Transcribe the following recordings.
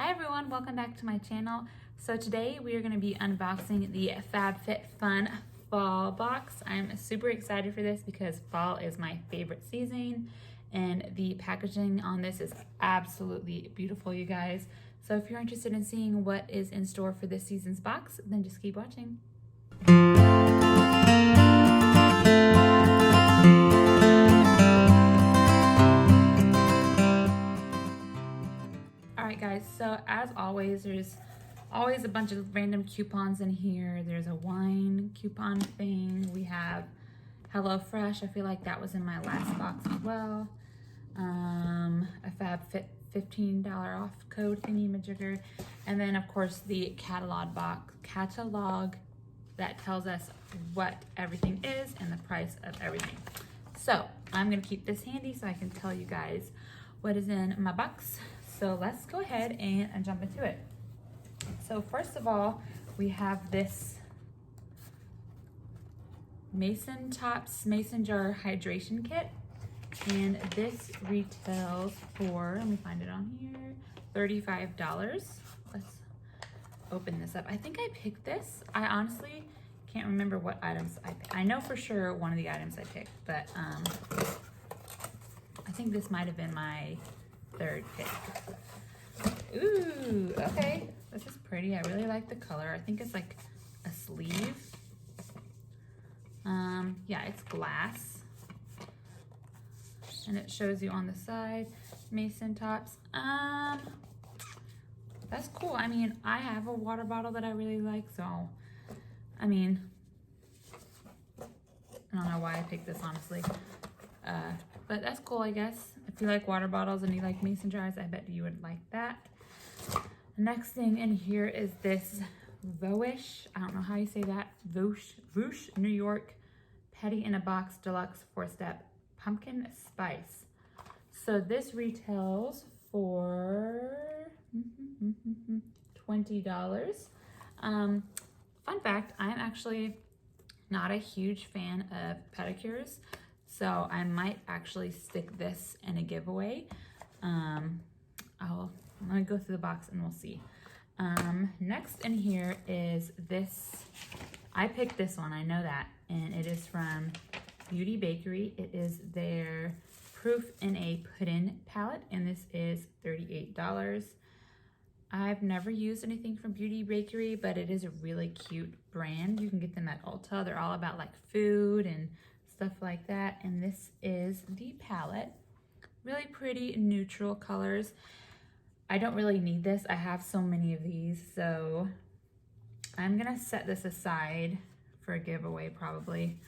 Hi everyone, welcome back to my channel. So today we are going to be unboxing the FABFITFUN fall box. I'm super excited for this because fall is my favorite season and the packaging on this is absolutely beautiful, you guys. So if you're interested in seeing what is in store for this season's box, then just keep watching. Alright guys, so as always, there's always a bunch of random coupons in here. There's a wine coupon thing. We have HelloFresh. I feel like that was in my last box as well. A FabFit $15 off code thingy-majigger. And then of course the catalog that tells us what everything is and the price of everything. So I'm gonna keep this handy so I can tell you guys what is in my box. So let's go ahead and jump into it. So first of all, we have this Masontops Mason Jar Hydration Kit. And this retails for, let me find it on here, $35. Let's open this up. I think I picked this. I honestly can't remember what items I picked. I know for sure one of the items I picked, but I think this might have been my third pick. Ooh, okay. This is pretty. I really like the color. I think it's like a sleeve. Yeah, it's glass. And it shows you on the side, Masontops. That's cool. I mean, I have a water bottle that I really like, so, I mean, I don't know why I picked this, honestly. But that's cool, I guess. If you like water bottles and you like mason jars, I bet you would like that. Next thing in here is this Voesh, I don't know how you say that, Voesh New York Petty in a Box Deluxe 4-Step Pumpkin Spice. So this retails for $20. Fun fact, I'm actually not a huge fan of pedicures, so I might actually stick this in a giveaway. Let me go through the box and we'll see. Next in here is this. I picked this one, I know that, and it is from Bakerie. It is their Proof in a Puddiń palette, and this is $38. I've never used anything from Bakerie, but it is a really cute brand. You can get them at Ulta. They're all about like food and stuff like that. And this is the palette. Really pretty neutral colors. I don't really need this. I have so many of these, so I'm gonna set this aside for a giveaway probably.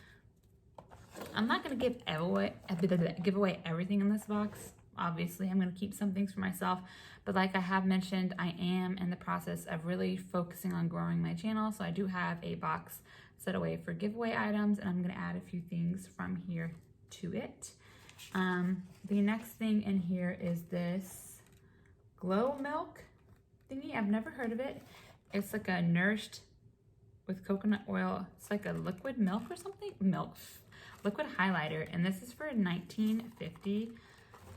I'm not gonna give away everything in this box. Obviously, I'm gonna keep some things for myself, but like I have mentioned, I am in the process of really focusing on growing my channel, so I do have a box set away for giveaway items, and I'm gonna add a few things from here to it. The next thing in here is this Glow Milk thingy. I've never heard of it. It's like a nourished with coconut oil. It's like a liquid milk or something. Liquid highlighter, and this is for $19.50.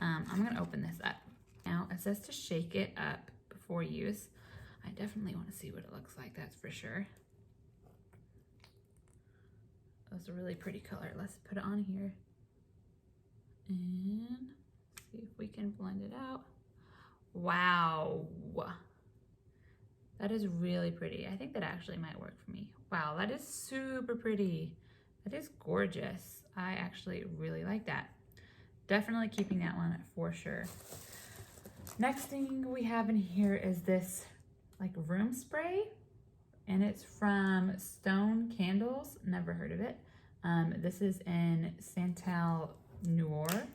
I'm gonna open this up. Now it says to shake it up before use. I definitely want to see what it looks like, that's for sure. That's a really pretty color. Let's put it on here and see if we can blend it out. Wow, that is really pretty. I think that actually might work for me. Wow, that is super pretty. That is gorgeous. I actually really like that. Definitely keeping that one for sure. Next thing we have in here is this like room spray, and it's from Stone Candles. Never heard of it. This is in Santal Noir,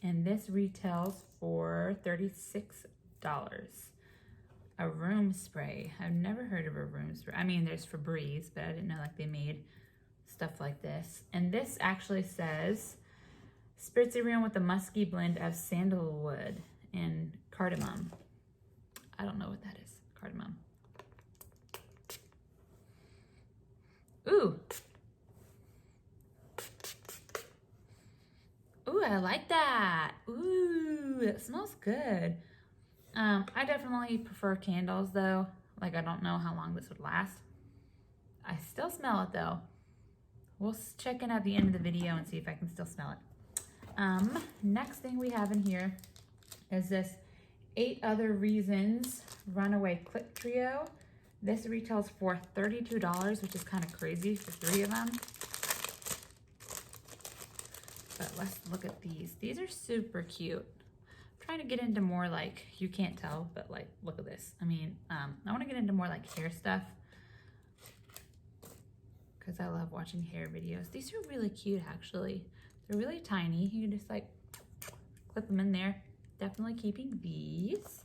and this retails for $36. A room spray. I've never heard of a room spray. I mean, there's Febreze, but I didn't know like they made stuff like this. And this actually says spritzy room with a musky blend of sandalwood and cardamom. I don't know what that is. Cardamom. Ooh. Ooh, I like that. Ooh, it smells good. I definitely prefer candles though. Like, I don't know how long this would last. I still smell it though. We'll check in at the end of the video and see if I can still smell it. Next thing we have in here is this 8 Other Reasons Runaway Clip Trio. This retails for $32, which is kind of crazy for 3 of them. But let's look at these. These are super cute. I'm trying to get into more like, you can't tell, but like, look at this. I mean, I want to get into more like hair stuff because I love watching hair videos. These are really cute, actually. They're really tiny. You can just like clip them in there. Definitely keeping these.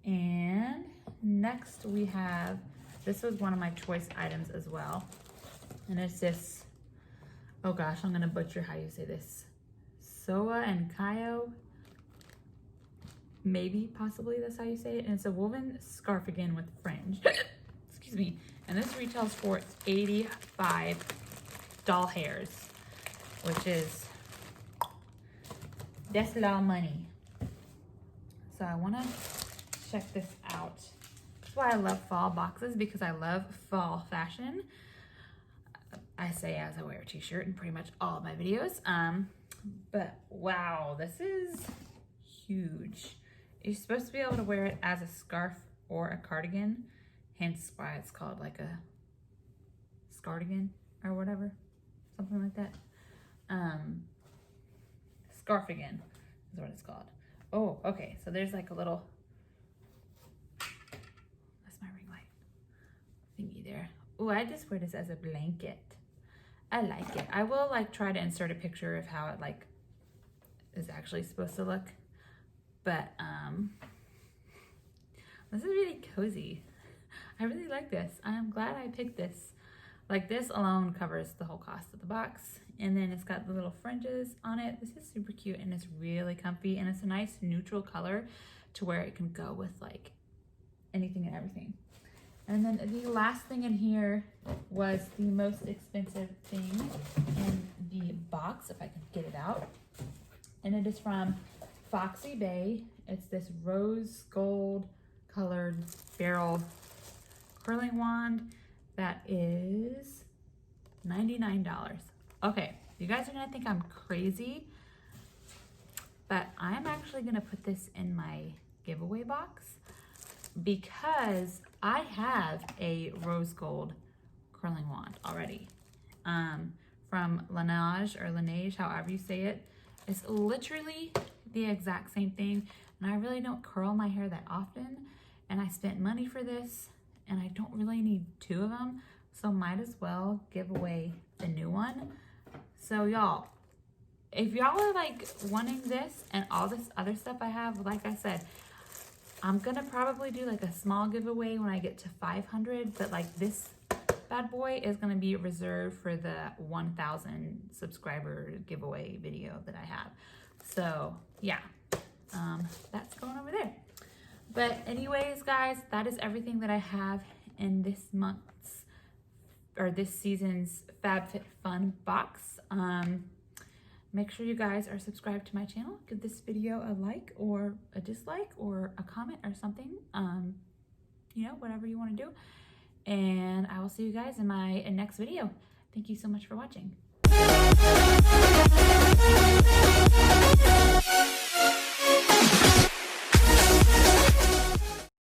And next we have, this was one of my choice items as well. And it's this, oh gosh, I'm gonna butcher how you say this. Soia and Kaio. Maybe, possibly that's how you say it. And it's a woven Scarfigan with fringe. Excuse me. And this retails for 85 doll hairs, which is, that's a lot of money. So I wanna check this out. That's why I love fall boxes, because I love fall fashion. I say as I wear a t-shirt in pretty much all of my videos. But wow, this is huge. You're supposed to be able to wear it as a scarf or a cardigan, hence why it's called like a scardigan or whatever, something like that. Scarfigan is what it's called. Oh, okay, so there's like a little, that's my ring light thingy there. Oh, I just wear this as a blanket. I like it. I will like try to insert a picture of how it like is actually supposed to look. But this is really cozy. I really like this. I'm glad I picked this. Like, this alone covers the whole cost of the box. And then it's got the little fringes on it. This is super cute and it's really comfy, and it's a nice neutral color to where it can go with like anything and everything. And then the last thing in here was the most expensive thing in the box, if I can get it out. And it is from Foxybae. It's this rose gold colored barrel curling wand that is $99. Okay, you guys are gonna think I'm crazy, but I'm actually gonna put this in my giveaway box because I have a rose gold curling wand already from Laneige or Laneige, however you say it. It's literally the exact same thing, and I really don't curl my hair that often, and I spent money for this, and I don't really need 2 of them, so might as well give away the new one. So y'all, if y'all are like wanting this and all this other stuff I have, like I said, I'm gonna probably do like a small giveaway when I get to 500, but like this bad boy is gonna be reserved for the 1,000 subscriber giveaway video that I have. So yeah, that's going over there. But anyways, guys, that is everything that I have in this month's, or this season's FabFitFun box. Make sure you guys are subscribed to my channel. Give this video a like or a dislike or a comment or something. You know, whatever you want to do. And I will see you guys in my next video. Thank you so much for watching.